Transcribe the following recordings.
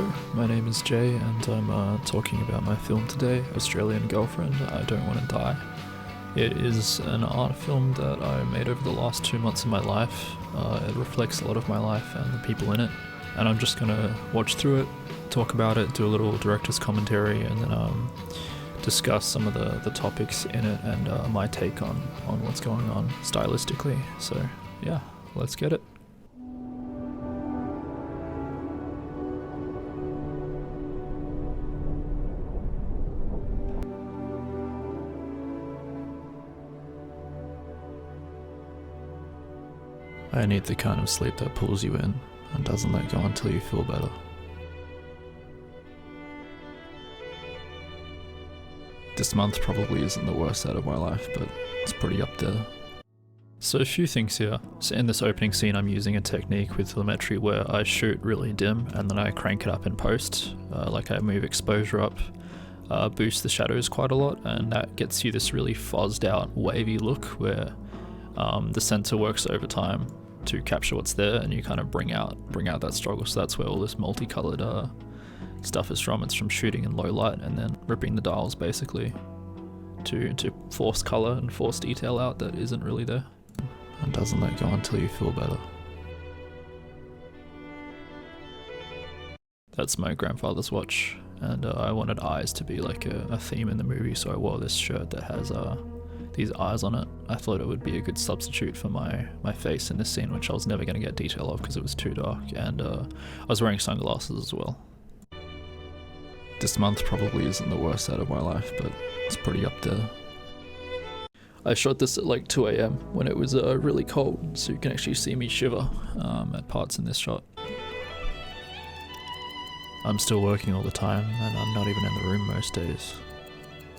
Hello, my name is Jay and I'm talking about my film today, Australian Girlfriend, I Don't Want to Die. It is an art film that I made over the last 2 months of my life. It reflects a lot of my life and the people in it, and I'm just gonna watch through it, talk about it, do a little director's commentary, and then discuss some of the topics in it and my take on what's going on stylistically. So yeah, let's get it. I need the kind of sleep that pulls you in and doesn't let go until you feel better. This month probably isn't the worst out of my life, but it's pretty up there. So a few things here. So in this opening scene I'm using a technique with lumetri where I shoot really dim and then I crank it up in post. Like I move exposure up, boost the shadows quite a lot, and that gets you this really fuzzed out wavy look where the center works over time to capture what's there, and you kind of bring out that struggle. So that's where all this multicolored stuff is from. It's from shooting in low light and then ripping the dials basically to force color and force detail out that isn't really there. And doesn't let go until you feel better. That's my grandfather's watch, and I wanted eyes to be like a theme in the movie, so I wore this shirt that has these eyes on it. I thought it would be a good substitute for my face in this scene, which I was never going to get detail of because it was too dark, and I was wearing sunglasses as well. This month probably isn't the worst out of my life, but it's pretty up there. I shot this at like 2 AM when it was really cold, so you can actually see me shiver at parts in this shot. I'm still working all the time, and I'm not even in the room most days.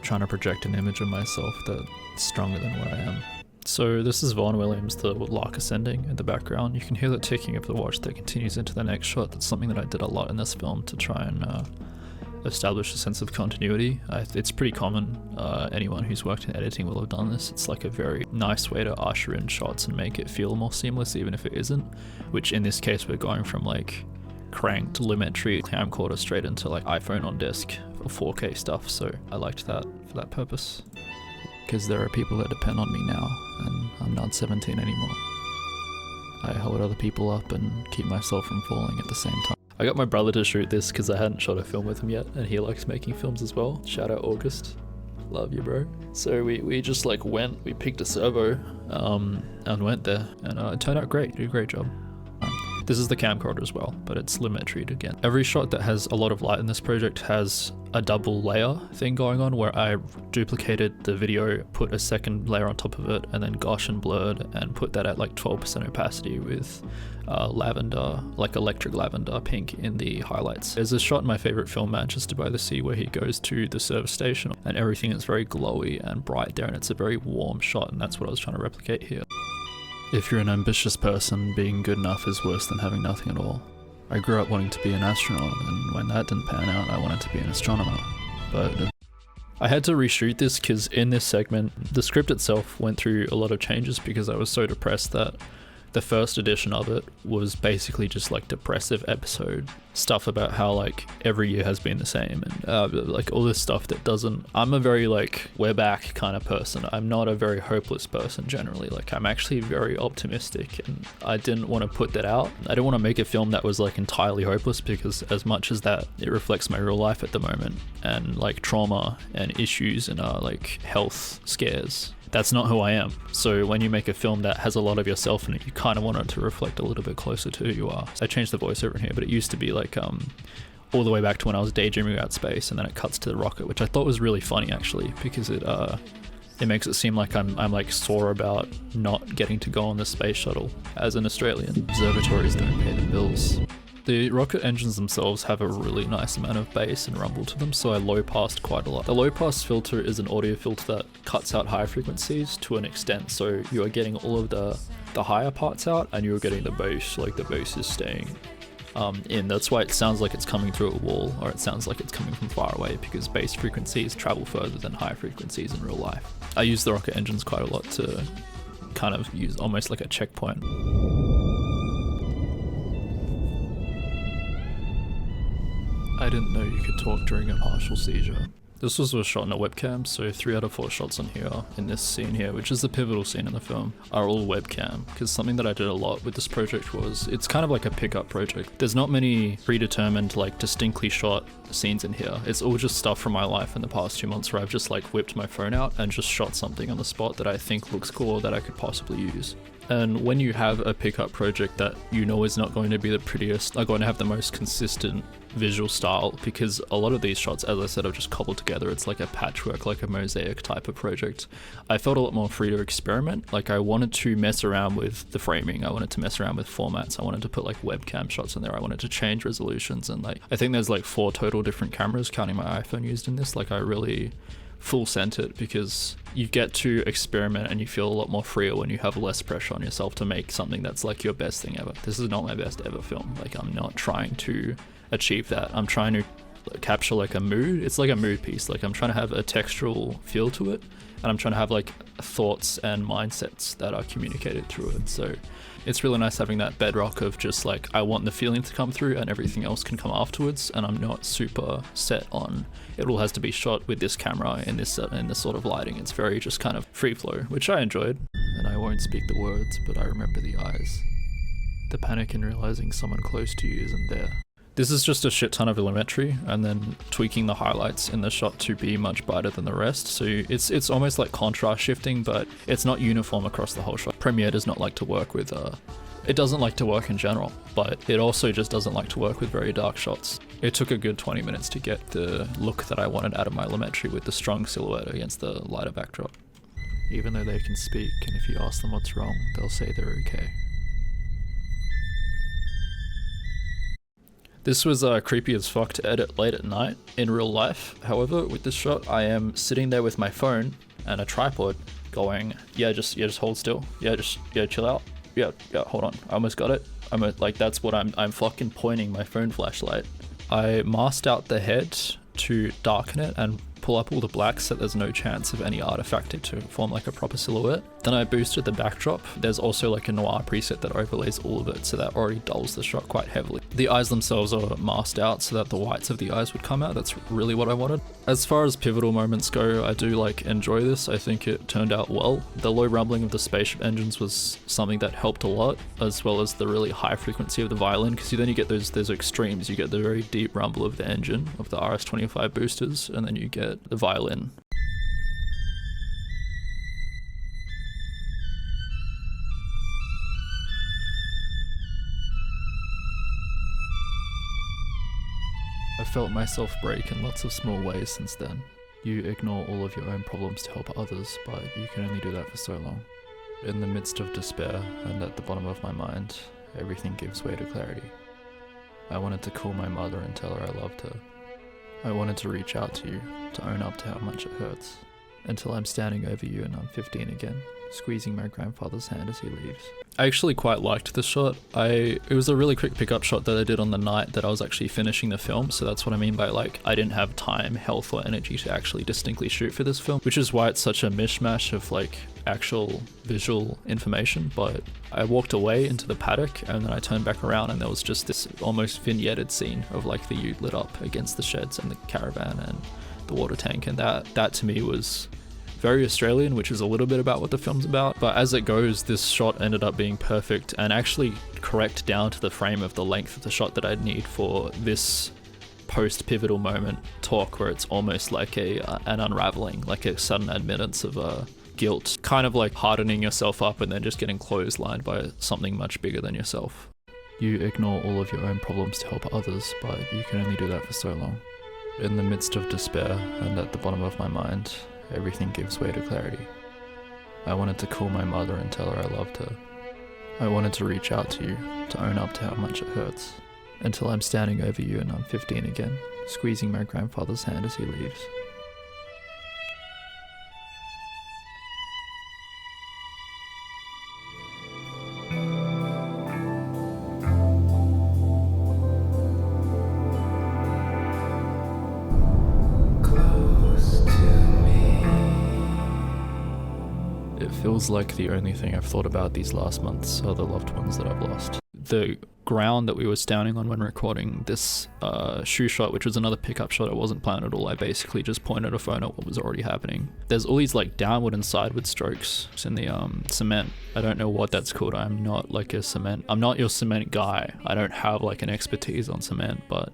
Trying to project an image of myself that's stronger than what I am. So this is Vaughan Williams, the lark ascending in the background. You can hear the ticking of the watch that continues into the next shot. That's something that I did a lot in this film to try and establish a sense of continuity. It's pretty common. Anyone who's worked in editing will have done this. It's like a very nice way to usher in shots and make it feel more seamless even if it isn't, which in this case we're going from like cranked lumetri camcorder straight into like iPhone on disc for 4K stuff, so I liked that for that purpose. Because there are people that depend on me now, and I'm not 17 anymore. I hold other people up and keep myself from falling at the same time. I got my brother to shoot this because I hadn't shot a film with him yet, and he likes making films as well. Shout out August. Love you, bro. So we just like we picked a servo and went there, and it turned out great. Did a great job. This is the camcorder as well, but it's lumetried again. Every shot that has a lot of light in this project has a double layer thing going on where I duplicated the video, put a second layer on top of it, and then Gaussian blurred and put that at like 12% opacity with lavender, like electric lavender pink in the highlights. There's a shot in my favorite film, Manchester by the Sea, where he goes to the service station and everything is very glowy and bright there, and it's a very warm shot, and that's what I was trying to replicate here. If you're an ambitious person, being good enough is worse than having nothing at all. I grew up wanting to be an astronaut, and when that didn't pan out, I wanted to be an astronomer. But I had to reshoot this because in this segment, the script itself went through a lot of changes because I was so depressed that the first edition of it was basically just like depressive episode stuff about how like every year has been the same, and like all this stuff that doesn't. I'm a very like we're back kind of person. I'm not a very hopeless person generally. Like I'm actually very optimistic, and I didn't want to put that out. I didn't want to make a film that was like entirely hopeless, because as much as that it reflects my real life at the moment and like trauma and issues and like health scares, that's not who I am. So when you make a film that has a lot of yourself in it, you kind of want it to reflect a little bit closer to who you are. So I changed the voiceover in here, but it used to be like all the way back to when I was daydreaming about space, and then it cuts to the rocket, which I thought was really funny actually, because it makes it seem like I'm like sore about not getting to go on the space shuttle as an Australian. Observatories don't pay the bills. The rocket engines themselves have a really nice amount of bass and rumble to them, so I low passed quite a lot. The low pass filter is an audio filter that cuts out high frequencies to an extent, so you are getting all of the higher parts out, and you're getting the bass, like the bass is staying in. That's why it sounds like it's coming through a wall, or it sounds like it's coming from far away, because bass frequencies travel further than high frequencies in real life. I use the rocket engines quite a lot to kind of use almost like a checkpoint. didn't know you could talk during a partial seizure. This was shot on a webcam, so 3 out of 4 shots on here, in this scene here, which is the pivotal scene in the film, are all webcam. Because something that I did a lot with this project was, it's kind of like a pickup project. There's not many predetermined, like distinctly shot scenes in here. It's all just stuff from my life in the past 2 months where I've just like whipped my phone out and just shot something on the spot that I think looks cool or that I could possibly use. And when you have a pickup project that you know is not going to be the prettiest, are going to have the most consistent visual style, because a lot of these shots, as I said, are just cobbled together. It's like a patchwork, like a mosaic type of project. I felt a lot more free to experiment. Like I wanted to mess around with the framing. I wanted to mess around with formats. I wanted to put like webcam shots in there. I wanted to change resolutions. And like, I think there's like 4 total different cameras, counting my iPhone, used in this. Like I really full sent it, because you get to experiment and you feel a lot more freer when you have less pressure on yourself to make something that's like your best thing ever. This is not my best ever film. Like I'm not trying to achieve that. I'm trying to capture like a mood. It's like a mood piece. Like I'm trying to have a textural feel to it, and I'm trying to have like thoughts and mindsets that are communicated through it. So it's really nice having that bedrock of just like, I want the feeling to come through and everything else can come afterwards, and I'm not super set on it all has to be shot with this camera in this sort of lighting. It's very just kind of free flow, which I enjoyed. And I won't speak the words, but I remember the eyes. The panic in realizing someone close to you isn't there. This is just a shit ton of lumetri and then tweaking the highlights in the shot to be much brighter than the rest. So it's almost like contrast shifting, but it's not uniform across the whole shot. Premiere does not like to work with, it doesn't like to work in general, but it also just doesn't like to work with very dark shots. It took a good 20 minutes to get the look that I wanted out of my lumetri with the strong silhouette against the lighter backdrop. Even though they can speak, and if you ask them what's wrong, they'll say they're okay. This was creepy as fuck to edit late at night in real life. However, with this shot, I am sitting there with my phone and a tripod going, just hold still. Chill out. Hold on. I almost got it. Like that's what I'm fucking pointing my phone flashlight. I masked out the head to darken it and pull up all the blacks so there's no chance of any artifacting to form like a proper silhouette. Then I boosted the backdrop. There's also like a noir preset that overlays all of it, so that already dulls the shot quite heavily. The eyes themselves are masked out so that the whites of the eyes would come out. That's really what I wanted. As far as pivotal moments go, I do like enjoy this. I think it turned out well. The low rumbling of the spaceship engines was something that helped a lot, as well as the really high frequency of the violin, because then you get those extremes. You get the very deep rumble of the engine of the RS-25 boosters, and then you get the violin. I felt myself break in lots of small ways since then. You ignore all of your own problems to help others, but you can only do that for so long. In the midst of despair and at the bottom of my mind, everything gives way to clarity. I wanted to call my mother and tell her I loved her. I wanted to reach out to you, to own up to how much it hurts. Until I'm standing over you and I'm 15 again, squeezing my grandfather's hand as he leaves. I actually quite liked this shot. It was a really quick pickup shot that I did on the night that I was actually finishing the film, so that's what I mean by like, I didn't have time, health, or energy to actually distinctly shoot for this film, which is why it's such a mishmash of like actual visual information. But I walked away into the paddock and then I turned back around and there was just this almost vignetted scene of like the ute lit up against the sheds and the caravan and the water tank, and that to me was very Australian, which is a little bit about what the film's about. But as it goes, this shot ended up being perfect and actually correct down to the frame of the length of the shot that I'd need for this post-pivotal moment talk, where it's almost like an unraveling, like a sudden admittance of guilt, kind of like hardening yourself up and then just getting clotheslined by something much bigger than yourself. You ignore all of your own problems to help others, but you can only do that for so long. In the midst of despair and at the bottom of my mind, everything gives way to clarity. I wanted to call my mother and tell her I loved her. I wanted to reach out to you, to own up to how much it hurts. Until I'm standing over you and I'm 15 again, squeezing my grandfather's hand as he leaves. It feels like the only thing I've thought about these last months are the loved ones that I've lost. the ground that we were standing on when recording this shoe shot, which was another pickup shot, it wasn't planned at all. I basically just pointed a phone at what was already happening. There's all these like downward and sideward strokes in the cement. I don't know what that's called. I'm not your cement guy. I don't have like an expertise on cement, but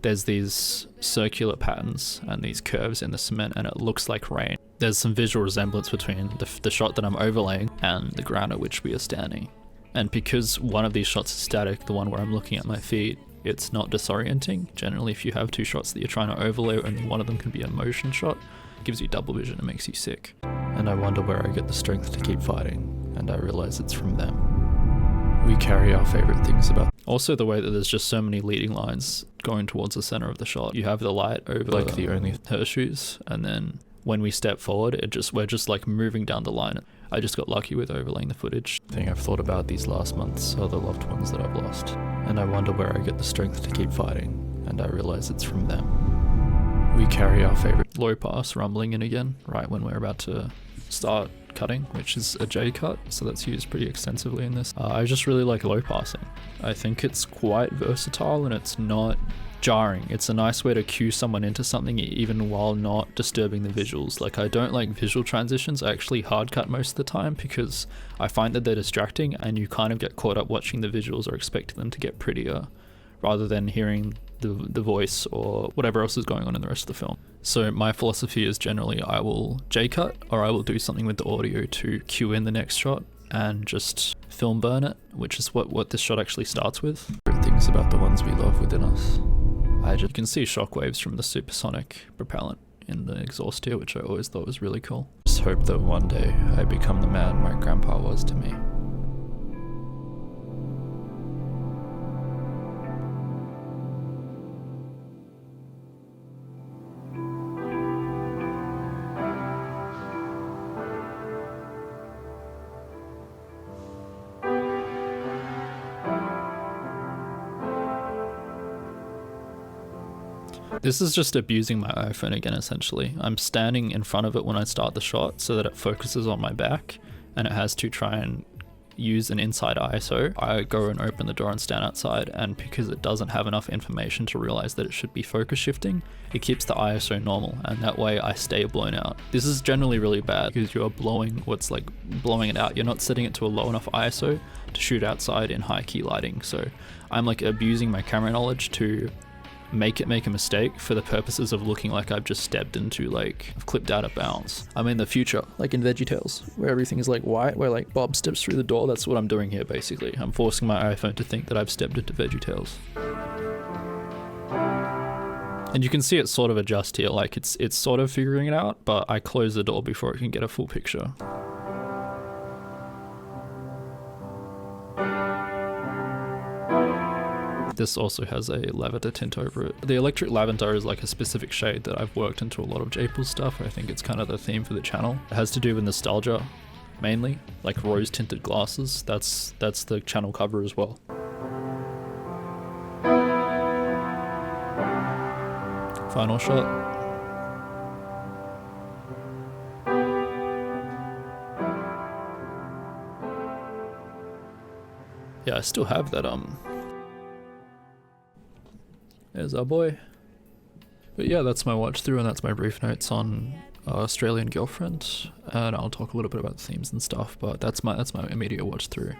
there's these circular patterns and these curves in the cement, and it looks like rain. There's some visual resemblance between the shot that I'm overlaying and the ground at which we are standing. And because one of these shots is static, the one where I'm looking at my feet, it's not disorienting. Generally, if you have two shots that you're trying to overlay, only one of them can be a motion shot. It gives you double vision, it makes you sick. And I wonder where I get the strength to keep fighting, and I realize it's from them. We carry our favorite things about. Also the way that there's just so many leading lines going towards the center of the shot. You have the light over like the only her shoes, and then when we step forward, we're just like moving down the line. I just got lucky with overlaying the footage. The thing I've thought about these last months are the loved ones that I've lost. And I wonder where I get the strength to keep fighting, and I realize it's from them. We carry our favorite low pass rumbling in again, right when we're about to start cutting, which is a J cut, so that's used pretty extensively in this. I just really like low passing. I think it's quite versatile and it's not jarring. It's a nice way to cue someone into something even while not disturbing the visuals. Like, I don't like visual transitions. I actually hard cut most of the time because I find that they're distracting and you kind of get caught up watching the visuals or expecting them to get prettier rather than hearing the voice or whatever else is going on in the rest of the film. So my philosophy is generally I will J-cut or I will do something with the audio to cue in the next shot and just film burn it, which is what this shot actually starts with. Things about the ones we love within us. You can see shockwaves from the supersonic propellant in the exhaust here, which I always thought was really cool. Just hope that one day I become the man my grandpa was to me. This is just abusing my iPhone again, essentially. I'm standing in front of it when I start the shot so that it focuses on my back and it has to try and use an inside ISO. I go and open the door and stand outside, and because it doesn't have enough information to realize that it should be focus shifting, it keeps the ISO normal, and that way I stay blown out. This is generally really bad because you're blowing it out. You're not setting it to a low enough ISO to shoot outside in high key lighting. So I'm like abusing my camera knowledge to make it make a mistake for the purposes of looking like I've just stepped into, like, I've clipped out of bounds. I'm in the future, like in VeggieTales, where everything is like white, where like Bob steps through the door. That's what I'm doing here, basically. I'm forcing my iPhone to think that I've stepped into VeggieTales. And you can see it sort of adjust here, like it's sort of figuring it out, but I close the door before it can get a full picture. This also has a lavender tint over it. The electric lavender is like a specific shade that I've worked into a lot of Japles stuff. I think it's kind of the theme for the channel. It has to do with nostalgia, mainly, like rose tinted glasses. That's the channel cover as well. Final shot. Yeah, I still have that There's our boy. But yeah, that's my watch through, and that's my brief notes on Australian Girlfriend, and I'll talk a little bit about the themes and stuff, but that's my immediate watch through.